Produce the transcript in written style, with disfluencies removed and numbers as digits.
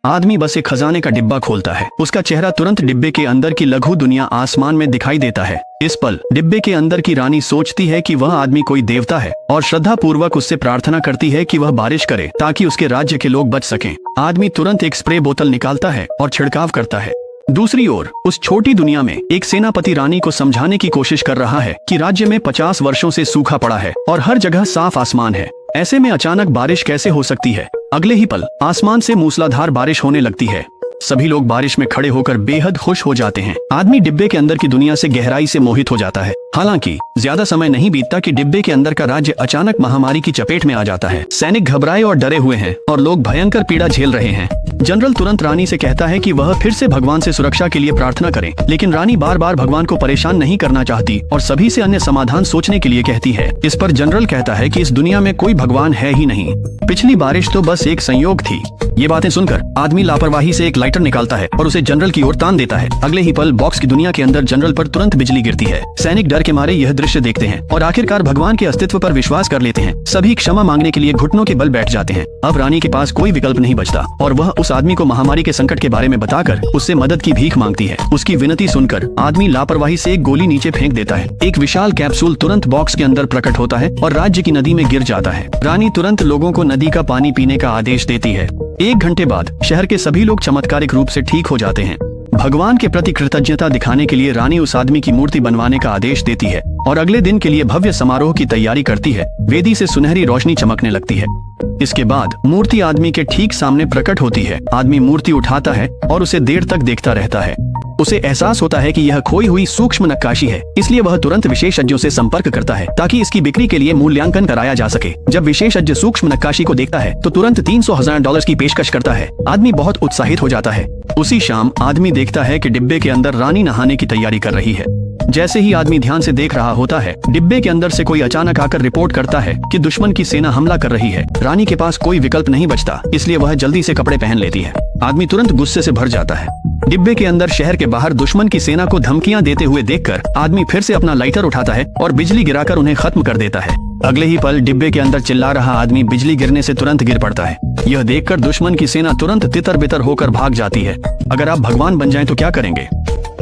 आदमी बस एक खजाने का डिब्बा खोलता है। उसका चेहरा तुरंत डिब्बे के अंदर की लघु दुनिया आसमान में दिखाई देता है। इस पल डिब्बे के अंदर की रानी सोचती है कि वह आदमी कोई देवता है और श्रद्धा पूर्वक उससे प्रार्थना करती है कि वह बारिश करे ताकि उसके राज्य के लोग बच सकें। आदमी तुरंत एक स्प्रे बोतल निकालता है और छिड़काव करता है। दूसरी ओर उस छोटी दुनिया में एक सेनापति रानी को समझाने की कोशिश कर रहा है कि राज्य में 50 वर्षों से सूखा पड़ा है और हर जगह साफ आसमान है। ऐसे में अचानक बारिश कैसे हो सकती है? अगले ही पल आसमान से मूसलाधार बारिश होने लगती है। सभी लोग बारिश में खड़े होकर बेहद खुश हो जाते हैं। आदमी डिब्बे के अंदर की दुनिया से गहराई से मोहित हो जाता है। हालांकि ज्यादा समय नहीं बीतता कि डिब्बे के अंदर का राज्य अचानक महामारी की चपेट में आ जाता है। सैनिक घबराए और डरे हुए हैं और लोग भयंकर पीड़ा झेल रहे हैं। जनरल तुरंत रानी से कहता है कि वह फिर से भगवान से सुरक्षा के लिए प्रार्थना करें, लेकिन रानी बार बार भगवान को परेशान नहीं करना चाहती और सभी से अन्य समाधान सोचने के लिए कहती है। इस पर जनरल कहता है कि इस दुनिया में कोई भगवान है ही नहीं, पिछली बारिश तो बस एक संयोग थी। ये बातें सुनकर आदमी लापरवाही से एक लाइटर निकालता है और उसे जनरल की ओर तान देता है। अगले ही पल बॉक्स की दुनिया के अंदर जनरल पर तुरंत बिजली गिरती है। सैनिक डर के मारे यह दृश्य देखते हैं और आखिरकार भगवान के अस्तित्व पर विश्वास कर लेते हैं। सभी क्षमा मांगने के लिए घुटनों के बल बैठ जाते हैं। अब रानी के पास कोई विकल्प नहीं बचता और वह उस आदमी को महामारी के संकट के बारे में बताकर उससे मदद की भीख मांगती है। उसकी विनती सुनकर आदमी लापरवाही से एक गोली नीचे फेंक देता है। एक विशाल कैप्सूल तुरंत बॉक्स के अंदर प्रकट होता है और राज्य की नदी में गिर जाता है। रानी तुरंत लोगों को नदी का पानी पीने का आदेश देती है। 1 घंटे बाद शहर के सभी लोग चमत्कारिक रूप से ठीक हो जाते हैं। भगवान के प्रति कृतज्ञता दिखाने के लिए रानी उस आदमी की मूर्ति बनवाने का आदेश देती है और अगले दिन के लिए भव्य समारोह की तैयारी करती है। वेदी से सुनहरी रोशनी चमकने लगती है। इसके बाद मूर्ति आदमी के ठीक सामने प्रकट होती है। आदमी मूर्ति उठाता है और उसे देर तक देखता रहता है। उसे एहसास होता है कि यह खोई हुई सूक्ष्म नक्काशी है, इसलिए वह तुरंत विशेषज्ञों से संपर्क करता है ताकि इसकी बिक्री के लिए मूल्यांकन कराया जा सके। जब विशेषज्ञ सूक्ष्म नक्काशी को देखता है तो तुरंत $300,000 की पेशकश करता है। आदमी बहुत उत्साहित हो जाता है। उसी शाम आदमी देखता है कि डिब्बे के अंदर रानी नहाने की तैयारी कर रही है। जैसे ही आदमी ध्यान से देख रहा होता है, डिब्बे के अंदर से कोई अचानक आकर रिपोर्ट करता है कि दुश्मन की सेना हमला कर रही है। रानी के पास कोई विकल्प नहीं बचता, इसलिए वह जल्दी से कपड़े पहन लेती है। आदमी तुरंत गुस्से से भर जाता है। डिब्बे के अंदर शहर के बाहर दुश्मन की सेना को धमकियां देते हुए देखकर आदमी फिर से अपना लाइटर उठाता है और बिजली गिराकर उन्हें खत्म कर देता है। अगले ही पल डिब्बे के अंदर चिल्ला रहा आदमी बिजली गिरने से तुरंत गिर पड़ता है। यह देखकर दुश्मन की सेना तुरंत तितर बितर होकर भाग जाती है। अगर आप भगवान बन जाएं तो क्या करेंगे?